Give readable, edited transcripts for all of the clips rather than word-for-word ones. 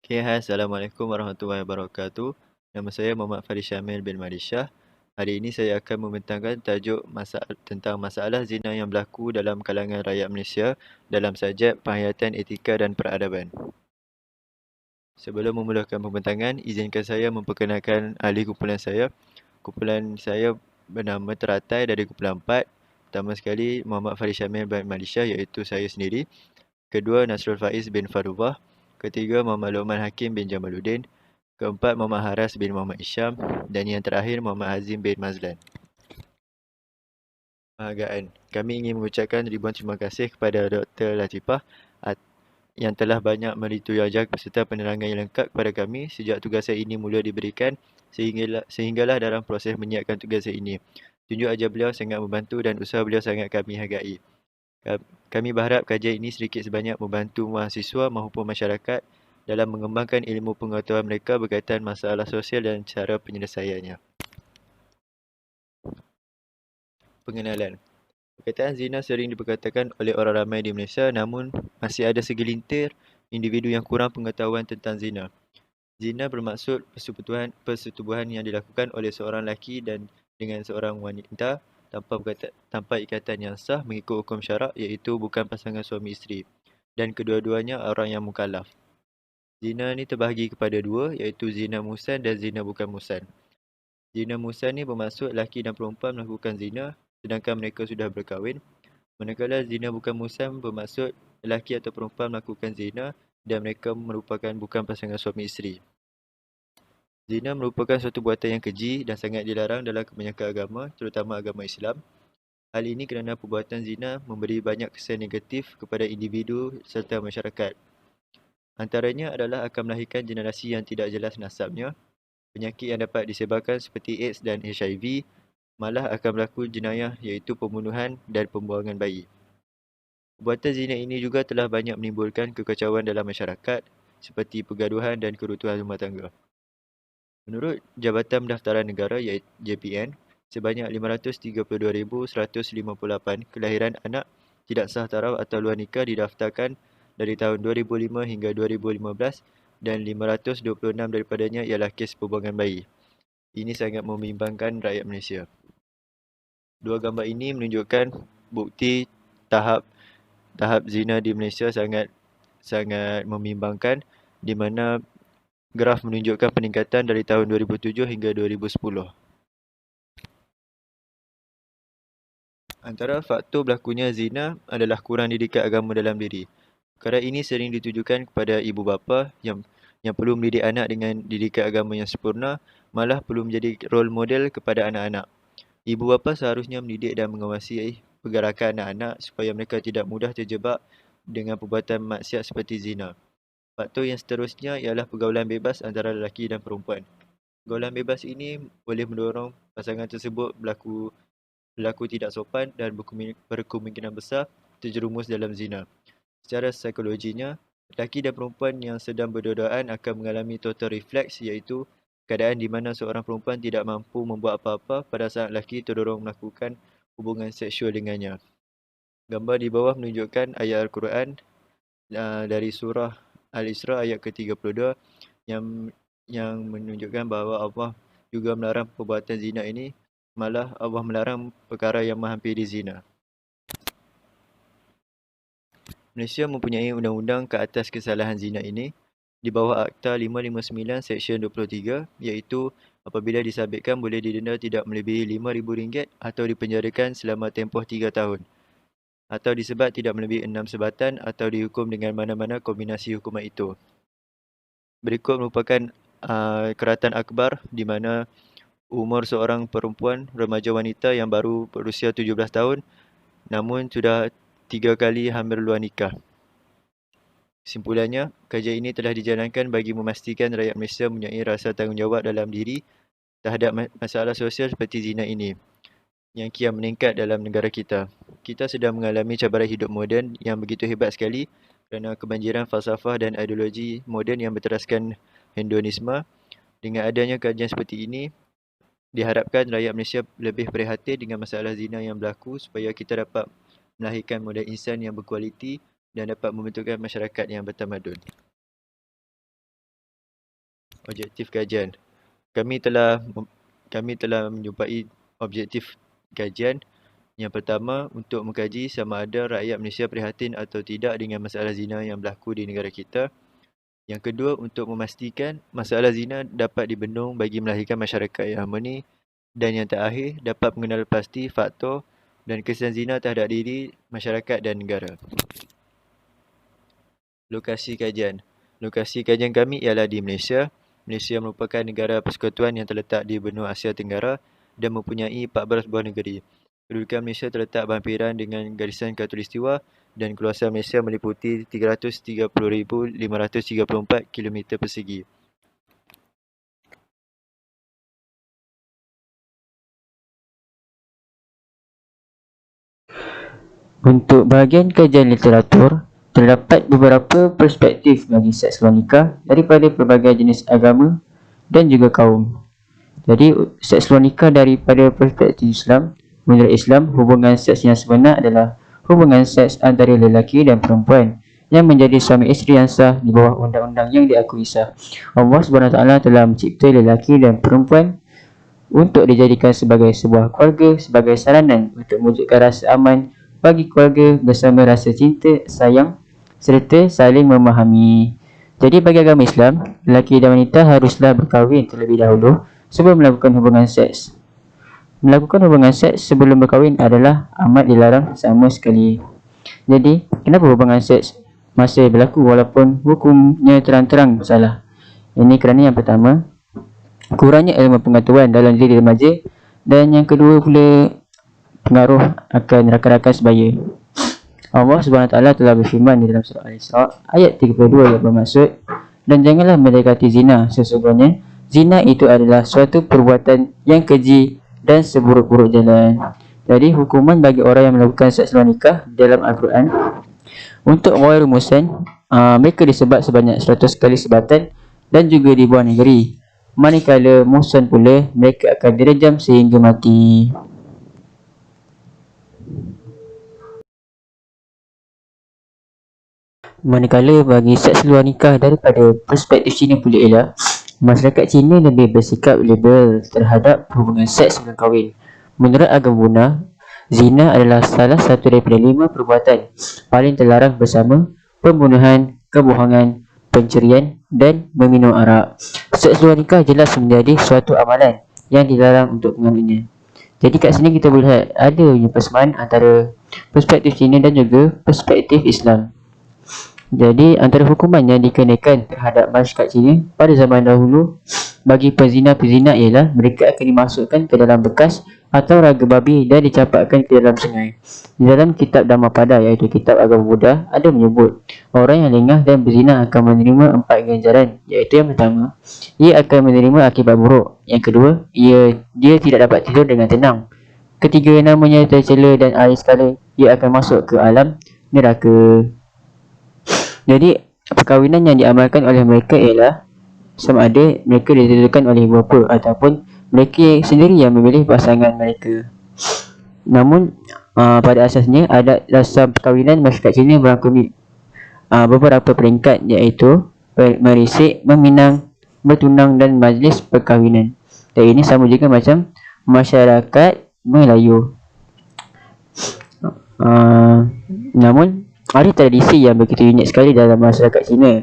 Okay, hai. Assalamualaikum warahmatullahi wabarakatuh. Nama saya Muhammad Faris Syamil bin Malaysia. Hari ini saya akan membentangkan tajuk tentang masalah zina yang berlaku dalam kalangan rakyat Malaysia dalam subjek penghayatan etika dan peradaban. Sebelum memulakan pembentangan, izinkan saya memperkenalkan ahli kumpulan saya. Kumpulan saya bernama teratai dari kumpulan 4. Pertama sekali, Muhammad Faris Syamil bin Malaysia, iaitu saya sendiri. Kedua, Nasrul Faiz bin Farubah. Ketiga, Muhammad Luqman Hakim bin Jamaluddin. Keempat, Muhammad Haras bin Muhammad Isyam. Dan yang terakhir, Muhammad Hazim bin Mazlan. Penghargaan. Kami ingin mengucapkan ribuan terima kasih kepada Dr. Latifah yang telah banyak memberi tunjuk beserta penerangan yang lengkap kepada kami sejak tugasan ini mula diberikan sehinggalah dalam proses menyiapkan tugasan ini. Tunjuk ajar beliau sangat membantu dan usaha beliau sangat kami hargai. Kami berharap kajian ini sedikit sebanyak membantu mahasiswa maupun masyarakat dalam mengembangkan ilmu pengetahuan mereka berkaitan masalah sosial dan cara penyelesaiannya. Pengenalan. Perkataan zina sering diperkatakan oleh orang ramai di Malaysia, namun masih ada segelintir individu yang kurang pengetahuan tentang zina. Zina bermaksud persetubuhan yang dilakukan oleh seorang lelaki dan dengan seorang wanita tanpa ikatan yang sah mengikut hukum syarak, iaitu bukan pasangan suami isteri, dan kedua-duanya orang yang mukallaf. Zina ni terbahagi kepada dua, iaitu zina muhsan dan zina bukan muhsan. Zina muhsan ni bermaksud lelaki dan perempuan melakukan zina sedangkan mereka sudah berkahwin. Manakala zina bukan muhsan bermaksud lelaki atau perempuan melakukan zina dan mereka merupakan bukan pasangan suami isteri. Zina merupakan suatu buatan yang keji dan sangat dilarang dalam kebanyakan agama, terutama agama Islam. Hal ini kerana perbuatan zina memberi banyak kesan negatif kepada individu serta masyarakat. Antaranya adalah akan melahirkan generasi yang tidak jelas nasabnya, penyakit yang dapat disebarkan seperti AIDS dan HIV, malah akan berlaku jenayah iaitu pembunuhan dan pembuangan bayi. Perbuatan zina ini juga telah banyak menimbulkan kekacauan dalam masyarakat seperti pergaduhan dan keruntuhan rumah tangga. Menurut Jabatan Pendaftaran Negara iaitu JPN, sebanyak 532,158 kelahiran anak tidak sah taraf atau luar nikah didaftarkan dari tahun 2005 hingga 2015 dan 526 daripadanya ialah kes pembuangan bayi. Ini sangat membimbangkan rakyat Malaysia. Dua gambar ini menunjukkan bukti tahap zina di Malaysia sangat membimbangkan, di mana graf menunjukkan peningkatan dari tahun 2007 hingga 2010. Antara faktor berlakunya zina adalah kurang didikan agama dalam diri. Perkara ini sering ditujukan kepada ibu bapa yang perlu mendidik anak dengan didikan agama yang sempurna, malah perlu menjadi role model kepada anak-anak. Ibu bapa seharusnya mendidik dan mengawasi pergerakan anak-anak supaya mereka tidak mudah terjebak dengan perbuatan maksiat seperti zina. Faktor yang seterusnya ialah pergaulan bebas antara lelaki dan perempuan. Pergaulan bebas ini boleh mendorong pasangan tersebut berlaku tidak sopan dan berkemungkinan besar terjerumus dalam zina. Secara psikologinya, lelaki dan perempuan yang sedang berdua-duaan akan mengalami total reflex, iaitu keadaan di mana seorang perempuan tidak mampu membuat apa-apa pada saat lelaki terdorong melakukan hubungan seksual dengannya. Gambar di bawah menunjukkan ayat Al-Quran dari surah Al-Isra ayat ke-32 yang menunjukkan bahawa Allah juga melarang perbuatan zina ini, malah Allah melarang perkara yang menghampiri zina. Malaysia mempunyai undang-undang ke atas kesalahan zina ini di bawah Akta 559 Seksyen 23, iaitu apabila disabitkan boleh didenda tidak melebihi RM5,000 atau dipenjarakan selama tempoh 3 tahun, atau disebat tidak melebihi 6 sebatan atau dihukum dengan mana-mana kombinasi hukuman itu. Berikut merupakan keratan akbar di mana umur seorang perempuan remaja wanita yang baru berusia 17 tahun namun sudah 3 kali hamil luar nikah. Kesimpulannya, kajian ini telah dijalankan bagi memastikan rakyat Malaysia mempunyai rasa tanggungjawab dalam diri terhadap masalah sosial seperti zina ini yang kian meningkat dalam negara kita. Kita sedang mengalami cabaran hidup moden yang begitu hebat sekali kerana kebanjiran falsafah dan ideologi moden yang berteraskan hedonisme. Dengan adanya kajian seperti ini, diharapkan rakyat Malaysia lebih prihatin dengan masalah zina yang berlaku supaya kita dapat melahirkan model insan yang berkualiti dan dapat membentukkan masyarakat yang bertamadun. Objektif kajian. Kami telah menjumpai objektif kajian. Yang pertama, untuk mengkaji sama ada rakyat Malaysia prihatin atau tidak dengan masalah zina yang berlaku di negara kita. Yang kedua, untuk memastikan masalah zina dapat dibendung bagi melahirkan masyarakat yang harmoni. Dan yang terakhir, dapat mengenal pasti faktor dan kesan zina terhadap diri, masyarakat dan negara. Lokasi kajian. Lokasi kajian kami ialah di Malaysia. Malaysia merupakan negara persekutuan yang terletak di benua Asia Tenggara dan mempunyai 14 buah negeri. Kedudukan Malaysia terletak berhampiran dengan garisan khatulistiwa dan keluasan Malaysia meliputi 330,534 km persegi. Untuk bahagian kajian literatur, terdapat beberapa perspektif bagi seks luar nikah daripada pelbagai jenis agama dan juga kaum. Jadi, seks luar nikah daripada perspektif Islam, menurut Islam, hubungan seks yang sebenar adalah hubungan seks antara lelaki dan perempuan yang menjadi suami isteri yang sah di bawah undang-undang yang diakui sah. Allah SWT telah mencipta lelaki dan perempuan untuk dijadikan sebagai sebuah keluarga, sebagai saranan untuk mewujudkan rasa aman bagi keluarga bersama rasa cinta, sayang serta saling memahami. Jadi bagi agama Islam, lelaki dan wanita haruslah berkahwin terlebih dahulu sebelum melakukan hubungan seks. Melakukan hubungan seks sebelum berkahwin adalah amat dilarang sama sekali. Jadi, kenapa hubungan seks masih berlaku walaupun hukumnya terang-terang salah? Ini kerana yang pertama, kurangnya ilmu pengetahuan dalam diri remaja, dan yang kedua pula pengaruh akan rakan-rakan sebaya. Allah SWT telah berfirman di dalam surah Al-Isra ayat 32 yang bermaksud, dan janganlah mendekati zina, sesungguhnya zina itu adalah suatu perbuatan yang keji dan seburuk-buruk jalan. Jadi hukuman bagi orang yang melakukan seks luar nikah dalam Al-Quran, untuk ghairu muhsan, mereka disebat sebanyak 100 kali sebatan dan juga di buah negeri. Manakala muhsan pula, mereka akan direjam sehingga mati. Manakala bagi seks luar nikah daripada perspektif Cina pula ialah masyarakat Cina lebih bersikap liberal terhadap hubungan seks sebelum kahwin. Menurut agama Buddha, zina adalah salah satu daripada 5 perbuatan paling terlarang bersama pembunuhan, kebohongan, pencurian dan meminum arak. Seks luar nikah jelas menjadi suatu amalan yang dilarang untuk mengamalkannya. Jadi kat sini kita boleh lihat ada persamaan antara perspektif Cina dan juga perspektif Islam. Jadi antara hukuman yang dikenakan terhadap masyarakat Cina pada zaman dahulu bagi pezina-pezina ialah mereka akan dimasukkan ke dalam bekas atau raga babi dan dicampakkan ke dalam sungai. Di dalam kitab Dhammapada, iaitu kitab agama Buddha, ada menyebut orang yang lengah dan berzina akan menerima 4 ganjaran, iaitu yang pertama, ia akan menerima akibat buruk. Yang kedua, dia tidak dapat tidur dengan tenang. Ketiga, namanya tercela, dan akhir sekali ia akan masuk ke alam neraka. Jadi perkahwinan yang diamalkan oleh mereka ialah sama ada mereka ditentukan oleh ibu bapa ataupun mereka sendiri yang memilih pasangan mereka. Namun pada asasnya adat rasam perkahwinan masyarakat Cina merangkumi beberapa peringkat, iaitu merisik, meminang, bertunang dan majlis perkahwinan. Dan ini sama juga macam masyarakat Melayu. Namun ada tradisi yang begitu unik sekali dalam masyarakat Cina,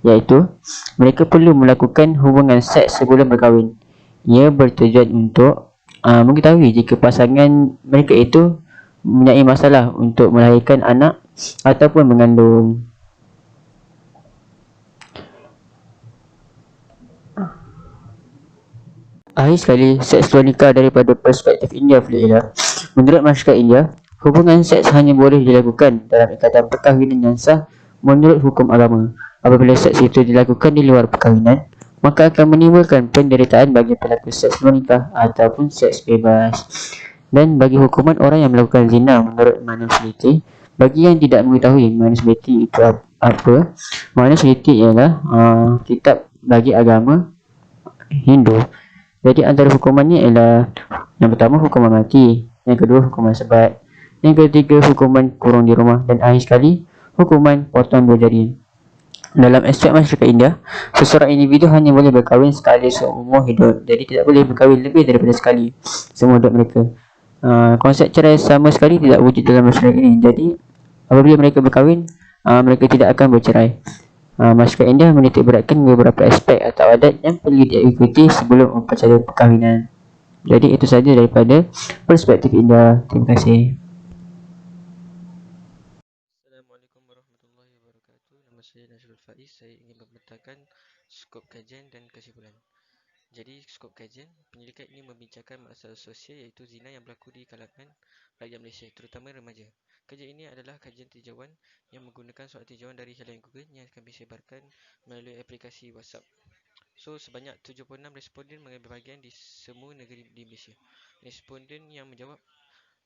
iaitu mereka perlu melakukan hubungan seks sebelum berkahwin. Ia bertujuan untuk mengetahui jika pasangan mereka itu mempunyai masalah untuk melahirkan anak ataupun mengandung. Akhir sekali, seks luar nikah daripada perspektif India pula ialah, menurut masyarakat India, hubungan seks hanya boleh dilakukan dalam ikatan perkahwinan yang sah menurut hukum agama. Apabila seks itu dilakukan di luar perkahwinan, maka akan menimbulkan penderitaan bagi pelaku seks luar nikah ataupun seks bebas. Dan bagi hukuman orang yang melakukan zina menurut Manusmriti, bagi yang tidak mengetahui Manusmriti itu apa, Manusmriti ialah kitab bagi agama Hindu. Jadi antara hukumannya ialah, yang pertama hukuman mati, yang kedua hukuman sebat, yang ketiga hukuman kurung di rumah, dan akhir sekali hukuman potong 2 jari. Dalam aspek masyarakat India, seseorang individu hanya boleh berkahwin sekali seumur hidup. Jadi tidak boleh berkahwin lebih daripada sekali seumur hidup mereka. Konsep cerai sama sekali tidak wujud dalam masyarakat ini. Jadi apabila mereka berkahwin, mereka tidak akan bercerai. Masyarakat India menitik beratkan beberapa aspek atau adat yang perlu diikuti sebelum upacara perkahwinan. Jadi itu saja daripada perspektif India. Terima kasih. Assalamualaikum warahmatullahi wabarakatuh. Nama saya Nazrul Faiz. Saya ingin membentangkan skop kajian dan kesimpulan. Jadi, skop kajian, penyelidikan ini membincangkan masalah sosial iaitu zina yang berlaku di kalangan rakyat Malaysia, terutama remaja. Kajian ini adalah kajian tinjauan yang menggunakan soal tinjauan dari halaman Google yang akan disebarkan melalui aplikasi WhatsApp. So, sebanyak 76 responden mengambil bahagian di semua negeri di Malaysia. Responden yang menjawab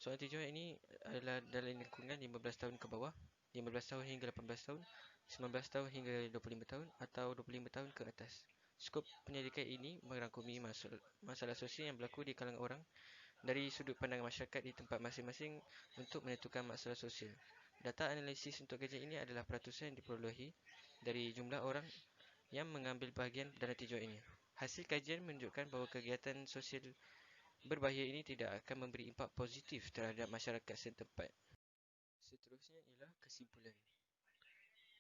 soal tinjauan ini adalah dalam lingkungan 15 tahun ke bawah, 15 tahun hingga 18 tahun, 19 tahun hingga 25 tahun atau 25 tahun ke atas. Skop penyelidikan ini merangkumi masalah sosial yang berlaku di kalangan orang dari sudut pandang masyarakat di tempat masing-masing untuk menentukan masalah sosial. Data analisis untuk kajian ini adalah peratusan yang diperolehi dari jumlah orang yang mengambil bahagian dalam tinjauan ini. Hasil kajian menunjukkan bahawa kegiatan sosial berbahaya ini tidak akan memberi impak positif terhadap masyarakat setempat. Seterusnya ialah kesimpulan.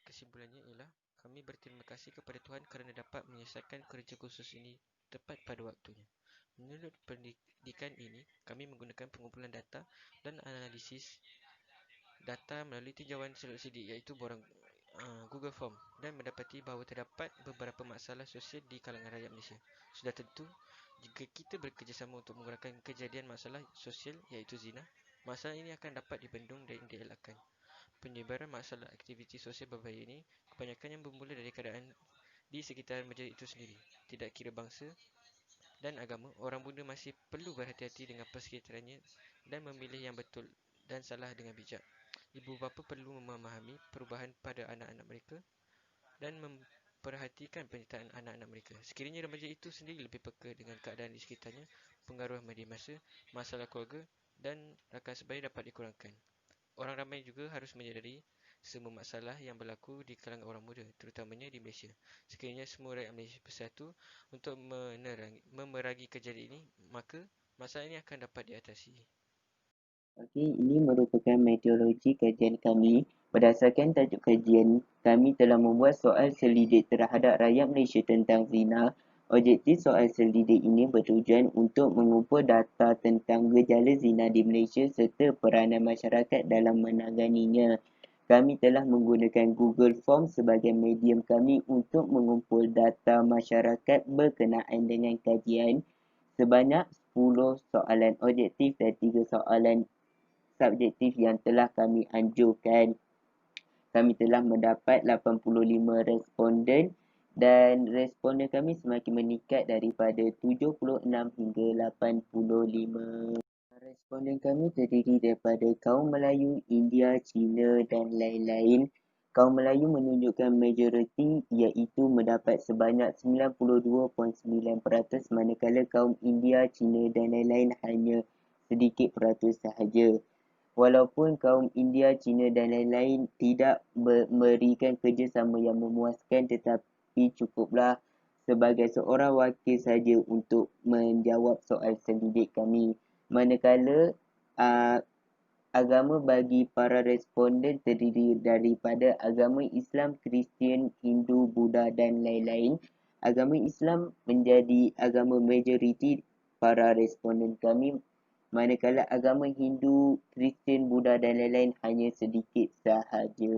Kesimpulannya ialah kami berterima kasih kepada Tuhan kerana dapat menyelesaikan kerja khusus ini tepat pada waktunya. Menurut pendidikan ini, kami menggunakan pengumpulan data dan analisis data melalui tinjauan seluk sidik iaitu borang Google Form dan mendapati bahawa terdapat beberapa masalah sosial di kalangan rakyat Malaysia. Sudah tentu, jika kita bekerjasama untuk mengurangkan kejadian masalah sosial iaitu zina, masalah ini akan dapat dibendung dan dielakkan. Penyebaran masalah aktiviti sosial berbahaya ini kebanyakannya bermula dari keadaan di sekitar majlis itu sendiri. Tidak kira bangsa dan agama, orang muda masih perlu berhati-hati dengan persekitarannya dan memilih yang betul dan salah dengan bijak. Ibu bapa perlu memahami perubahan pada anak-anak mereka dan memperhatikan penyertaan anak-anak mereka. Sekiranya remaja itu sendiri lebih peka dengan keadaan di sekitarnya, pengaruh media massa, masalah keluarga dan rakan sebaya dapat dikurangkan. Orang ramai juga harus menyedari semua masalah yang berlaku di kalangan orang muda, terutamanya di Malaysia. Sekiranya semua rakyat Malaysia bersatu untuk memerangi kejadian ini, maka masalah ini akan dapat diatasi. Okey, ini merupakan metodologi kajian kami. Berdasarkan tajuk kajian, kami telah membuat soal selidik terhadap rakyat Malaysia tentang zina. Objektif soal selidik ini bertujuan untuk mengumpul data tentang gejala zina di Malaysia serta peranan masyarakat dalam menanganinya. Kami telah menggunakan Google Form sebagai medium kami untuk mengumpul data masyarakat berkenaan dengan kajian. Sebanyak 10 soalan objektif dan 3 soalan subjektif yang telah kami anjurkan. Kami telah mendapat 85 responden dan responden kami semakin meningkat daripada 76 hingga 85. Responden kami terdiri daripada kaum Melayu, India, Cina dan lain-lain. Kaum Melayu menunjukkan majoriti iaitu mendapat sebanyak 92.9%, manakala kaum India, Cina dan lain-lain hanya sedikit peratus sahaja. Walaupun kaum India, Cina dan lain-lain tidak memberikan kerjasama yang memuaskan, tetapi cukuplah sebagai seorang wakil saja untuk menjawab soal selidik kami. Manakala agama bagi para responden terdiri daripada agama Islam, Kristian, Hindu, Buddha dan lain-lain. Agama Islam menjadi agama majoriti para responden kami, manakala agama Hindu, Kristian, Buddha dan lain-lain hanya sedikit sahaja.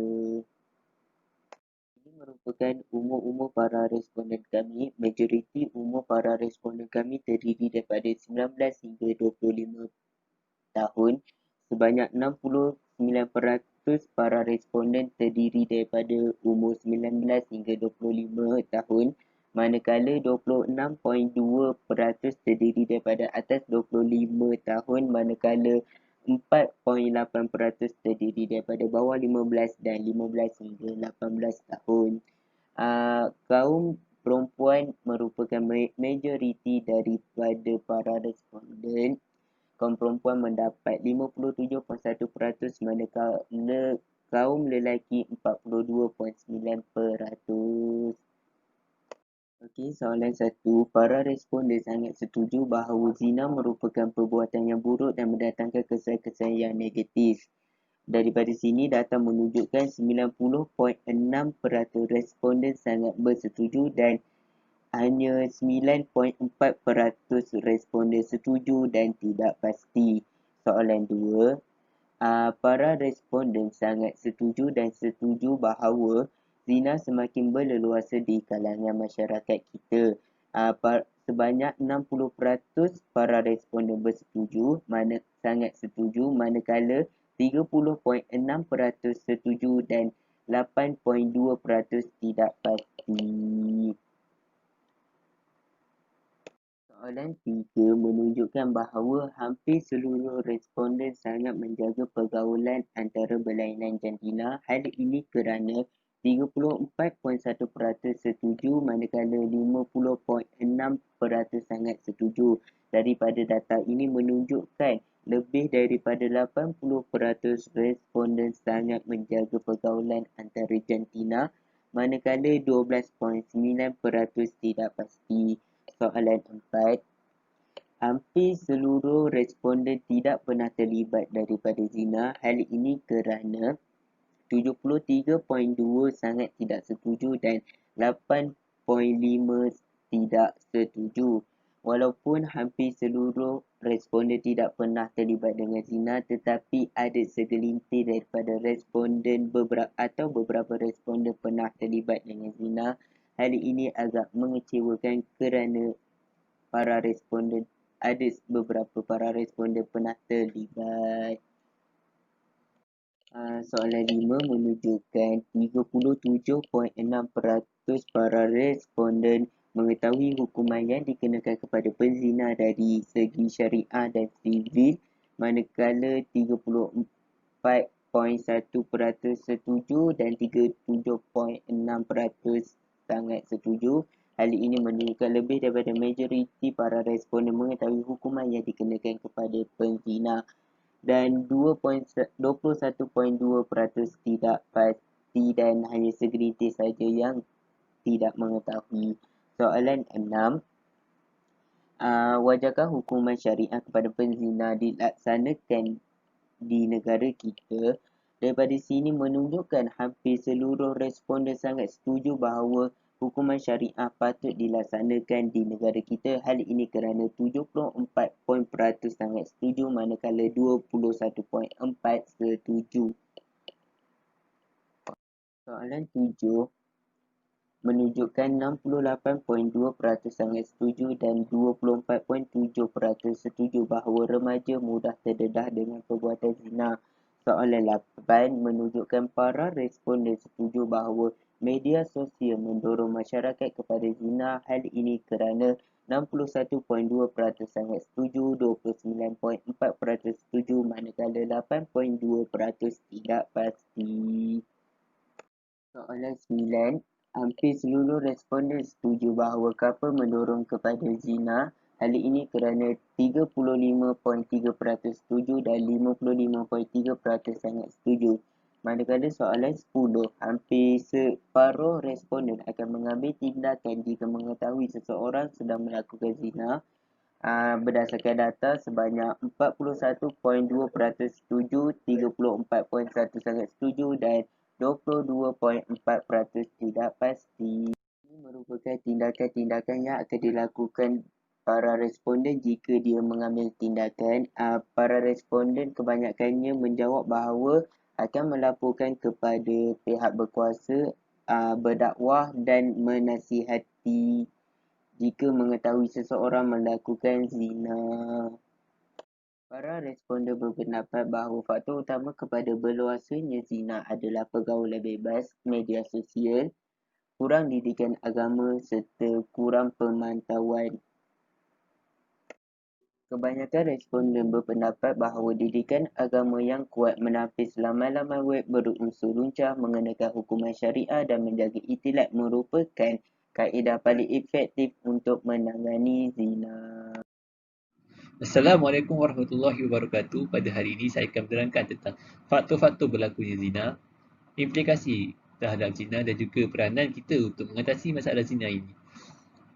Ini merupakan umur para responden kami. Majoriti umur para responden kami terdiri daripada 19 hingga 25 tahun. Sebanyak 69% para responden terdiri daripada umur 19 hingga 25 tahun. Manakala 26.2% terdiri daripada atas 25 tahun, manakala 4.8% terdiri daripada bawah 15 dan 15 hingga 18 tahun. Kaum perempuan merupakan majoriti daripada para responden. Kaum perempuan mendapat 57.1%, manakala kaum lelaki 42.9%. Okey, soalan 1. Para responden sangat setuju bahawa zina merupakan perbuatan yang buruk dan mendatangkan kesan-kesan yang negatif. Daripada sini, data menunjukkan 90.6% responden sangat bersetuju dan hanya 9.4% responden setuju dan tidak pasti. Soalan 2. Para responden sangat setuju dan setuju bahawa zina semakin berleluasa di kalangan masyarakat kita. Sebanyak 60% para responden bersetuju, sangat setuju, manakala 30.6% setuju dan 8.2% tidak pasti. Soalan 3 menunjukkan bahawa hampir seluruh responden sangat menjaga pergaulan antara berlainan jantina. Hal ini kerana 34.1% setuju manakala 50.6% sangat setuju. Daripada data ini menunjukkan lebih daripada 80% responden sangat menjaga pergaulan antara jantina manakala 12.9% tidak pasti. Soalan 4. Hampir seluruh responden tidak pernah terlibat daripada zina. Hal ini kerana 73.2 sangat tidak setuju dan 8.5 tidak setuju. Walaupun hampir seluruh responden tidak pernah terlibat dengan zina, tetapi ada segelintir daripada responden beberapa responden pernah terlibat dengan zina. Hal ini agak mengecewakan kerana beberapa para responden pernah terlibat. Soalan 5 menunjukkan 37.6% para responden mengetahui hukuman yang dikenakan kepada penzina dari segi syariah dan sivil, manakala 34.1% setuju dan 37.6% sangat setuju. Hal ini menunjukkan lebih daripada majoriti para responden mengetahui hukuman yang dikenakan kepada penzina dan 21.2% tidak pasti dan hanya segelintir saja yang tidak mengetahui. Soalan 6. Wajarkah hukuman syariah kepada penzina dilaksanakan di negara kita? Daripada sini menunjukkan hampir seluruh responden sangat setuju bahawa hukuman syariah patut dilaksanakan di negara kita. Hal ini kerana 74% sangat setuju manakala 21.4% setuju. Soalan 7 menunjukkan 68.2% sangat setuju dan 24.7% setuju bahawa remaja mudah terdedah dengan perbuatan zina. Soalan 8 menunjukkan para responden setuju bahawa media sosial mendorong masyarakat kepada zina. Hal ini kerana 61.2% sangat setuju, 29.4% setuju manakala 8.2% tidak pasti. Soalan 9. Hampir seluruh responden setuju bahawa couple mendorong kepada zina. Hal ini kerana 35.3% setuju dan 55.3% sangat setuju. Manakala soalan 10, hampir separuh responden akan mengambil tindakan jika mengetahui seseorang sedang melakukan zina. Berdasarkan data, sebanyak 41.2% setuju, 34.1% sangat setuju dan 22.4% tidak pasti. Ini merupakan tindakan-tindakan yang akan dilakukan para responden jika dia mengambil tindakan. Para responden kebanyakannya menjawab bahawa akan melaporkan kepada pihak berkuasa, berdakwah dan menasihati jika mengetahui seseorang melakukan zina. Para responden berpendapat bahawa faktor utama kepada berluasanya zina adalah pergaulan bebas, media sosial, kurang didikan agama serta kurang pemantauan. Kebanyakan responden berpendapat bahawa didikan agama yang kuat menapis laman-laman web berunsur runcah mengenakan hukuman syariah dan menjaga ikhtilat merupakan kaedah paling efektif untuk menangani zina. Assalamualaikum warahmatullahi wabarakatuh. Pada hari ini saya akan menerangkan tentang faktor-faktor berlakunya zina. implikasi terhadap zina dan juga peranan kita untuk mengatasi masalah zina ini.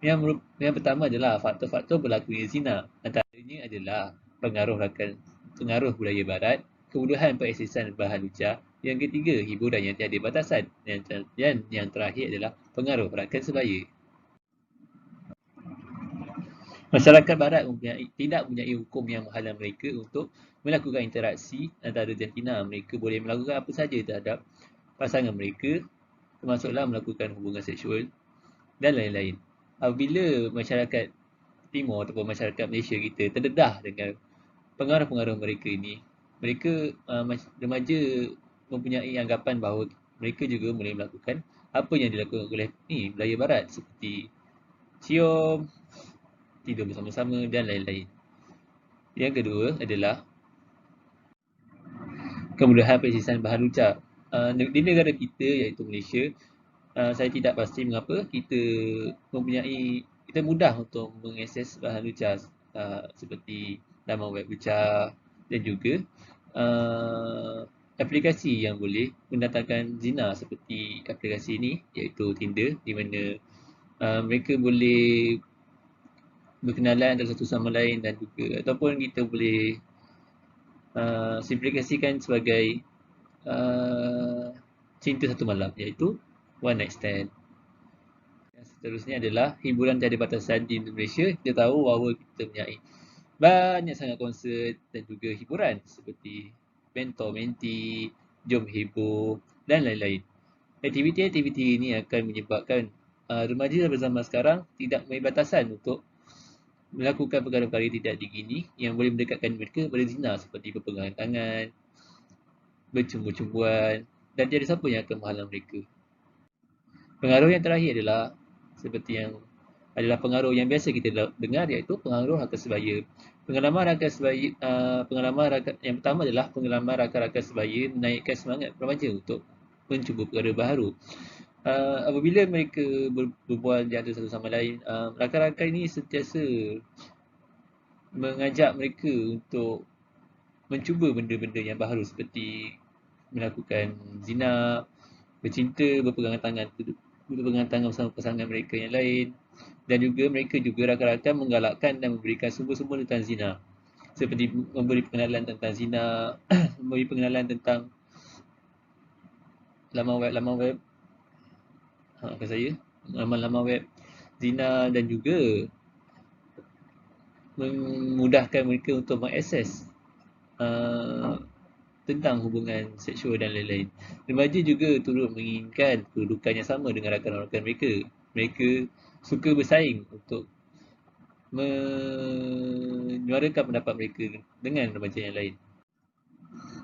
Yang pertama adalah faktor-faktor berlakunya zina. Antaranya adalah pengaruh budaya barat, kemudahan pengaksesan bahan lucah. Yang ketiga, hiburan yang tiada batasan. Dan yang terakhir adalah pengaruh rakan sebaya. Masyarakat barat tidak mempunyai hukum yang menghalang mereka untuk melakukan interaksi antara jantina. Mereka boleh melakukan apa sahaja terhadap pasangan mereka, termasuklah melakukan hubungan seksual dan lain-lain. Apabila masyarakat Timur ataupun masyarakat Malaysia kita terdedah dengan pengaruh-pengaruh mereka ini, mereka remaja mempunyai anggapan bahawa mereka juga boleh melakukan apa yang dilakukan oleh budaya barat seperti cium, tidur bersama-sama dan lain-lain. Yang kedua adalah kemudahan pengaksesan bahan lucah. Di negara kita iaitu Malaysia, saya tidak pasti mengapa kita mudah untuk mengakses bahan lucah seperti laman web lucah dan juga aplikasi yang boleh mendatangkan zina seperti aplikasi ini iaitu Tinder, di mana mereka boleh berkenalan antara satu sama lain dan juga ataupun kita boleh simplifikasikan sebagai cinta satu malam iaitu one night stand. Yang seterusnya adalah hiburan tiada batasan di Malaysia. Kita tahu bahawa kita mempunyai banyak sangat konsert dan juga hiburan seperti mentor menti, jom heboh dan lain-lain. Aktiviti-aktiviti ini akan menyebabkan remaja berzaman sekarang tidak mempunyai batasan untuk melakukan perkara-perkara tidak digini yang boleh mendekatkan mereka pada zina seperti berpegangan tangan, bercumbu-cumbuan dan tiada siapa yang akan menghalang mereka. Pengaruh yang terakhir adalah seperti yang adalah pengaruh yang biasa kita dengar iaitu pengaruh rakan sebaya. Yang pertama adalah pengalaman rakan-rakan sebaya menaikkan semangat remaja untuk mencuba perkara baharu. Apabila mereka berbual di antara satu sama lain, rakan-rakan ini sentiasa mengajak mereka untuk mencuba benda-benda yang baharu seperti melakukan zina, bercinta, berpegangan tangan bersama pasangan mereka yang lain, dan juga mereka juga rakan-rakan menggalakkan dan memberikan sumber-sumber tentang zina seperti memberi pengenalan tentang zina, memberi pengenalan tentang laman web laman web zina dan juga memudahkan mereka untuk mengakses tentang hubungan seksual dan lain-lain. Remaja juga turut menginginkan kedudukan yang sama dengan rakan-rakan mereka. Mereka suka bersaing untuk menyuarakan pendapat mereka dengan remaja yang lain.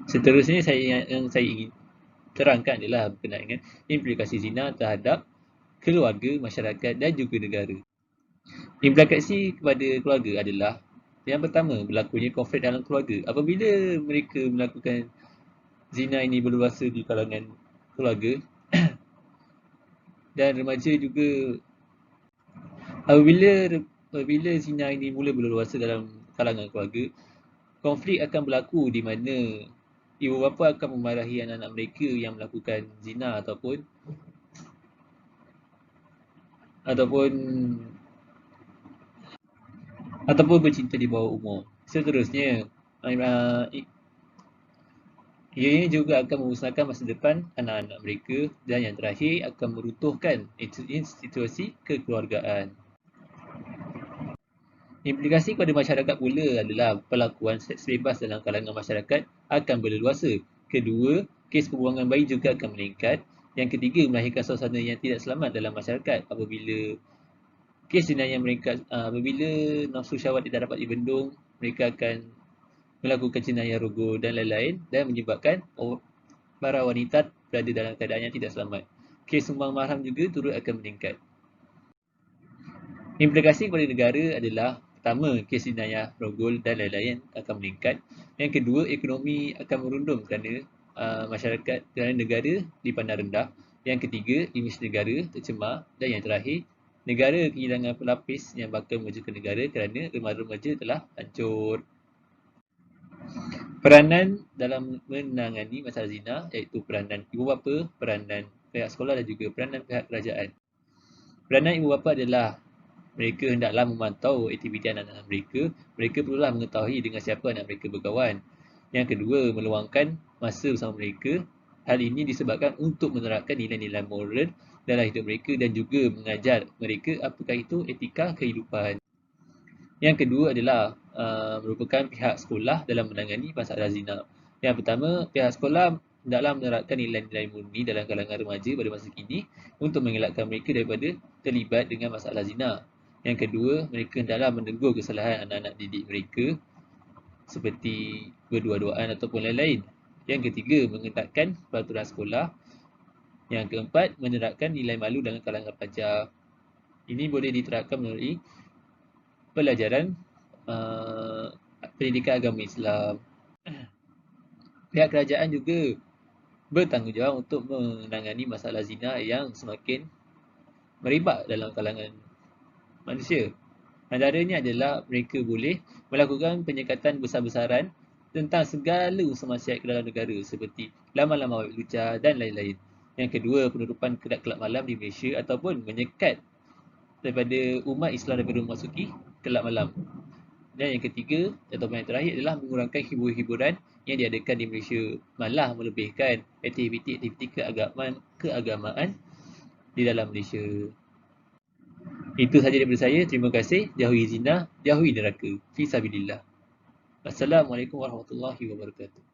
Seterusnya yang saya ingin terangkan adalah berkenaan dengan implikasi zina terhadap keluarga, masyarakat dan juga negara. Implikasi kepada keluarga adalah yang pertama, berlakunya konflik dalam keluarga. Apabila mereka melakukan zina ini berluasa di kalangan keluarga dan remaja juga, apabila zina ini mula berluasa dalam kalangan keluarga, konflik akan berlaku di mana ibu bapa akan memarahi anak-anak mereka yang melakukan zina ataupun bercinta di bawah umur. Seterusnya, ianya juga akan memusnahkan masa depan anak-anak mereka dan yang terakhir akan meruntuhkan institusi kekeluargaan. Implikasi kepada masyarakat pula adalah pelakuan seks bebas dalam kalangan masyarakat akan berleluasa. Kedua, kes pembuangan bayi juga akan meningkat. Yang ketiga, melahirkan suasana yang tidak selamat dalam masyarakat apabila kes jenayah mereka, apabila nafsu syahwat tidak dapat dibendung, mereka akan melakukan jenayah rogol dan lain-lain dan menyebabkan para wanita berada dalam keadaan yang tidak selamat. Kes sumbang mahram juga turut akan meningkat. Implikasi kepada negara adalah pertama, kes jenayah rogol dan lain-lain akan meningkat. Yang kedua, ekonomi akan merundum kerana negara dipandang rendah. Yang ketiga, imej negara tercemar. Dan yang terakhir, negara kehilangan pelapis yang bakal memajukan negara kerana remaja-remaja telah hancur. Peranan dalam menangani masalah zina iaitu peranan ibu bapa, peranan pihak sekolah dan juga peranan pihak kerajaan. Peranan ibu bapa adalah mereka hendaklah memantau aktiviti anak-anak mereka. Mereka perlulah mengetahui dengan siapa anak mereka berkawan. Yang kedua, meluangkan masa bersama mereka. Hal ini disebabkan untuk menerapkan nilai-nilai moral dalam hidup mereka dan juga mengajar mereka apakah itu etika kehidupan. Yang kedua adalah merupakan pihak sekolah dalam menangani masalah zina. Yang pertama, pihak sekolah hendaklah menerapkan nilai-nilai murni dalam kalangan remaja pada masa kini untuk mengelakkan mereka daripada terlibat dengan masalah zina. Yang kedua, mereka hendaklah menegur kesalahan anak-anak didik mereka seperti berdua-duaan ataupun lain-lain. Yang ketiga, mengetatkan peraturan sekolah. Yang keempat, menerapkan nilai malu dalam kalangan pelajar. Ini boleh diterapkan melalui pelajaran pendidikan agama Islam. Pihak kerajaan juga bertanggungjawab untuk menangani masalah zina yang semakin merebak dalam kalangan manusia. Antaranya adalah mereka boleh melakukan penyekatan besar-besaran tentang segala unsur maksiat ke dalam negara seperti laman-laman web lucah dan lain-lain. Yang kedua, penutupan kelab-kelab malam di Malaysia ataupun menyekat daripada umat Islam daripada memasuki kelab malam. Dan yang ketiga ataupun yang terakhir adalah mengurangkan hiburan-hiburan yang diadakan di Malaysia, malah melebihkan aktiviti-aktiviti keagamaan di dalam Malaysia. Itu sahaja daripada saya. Terima kasih. Jauhi zina, jauhi neraka. Fisabilillah. Assalamualaikum warahmatullahi wabarakatuh.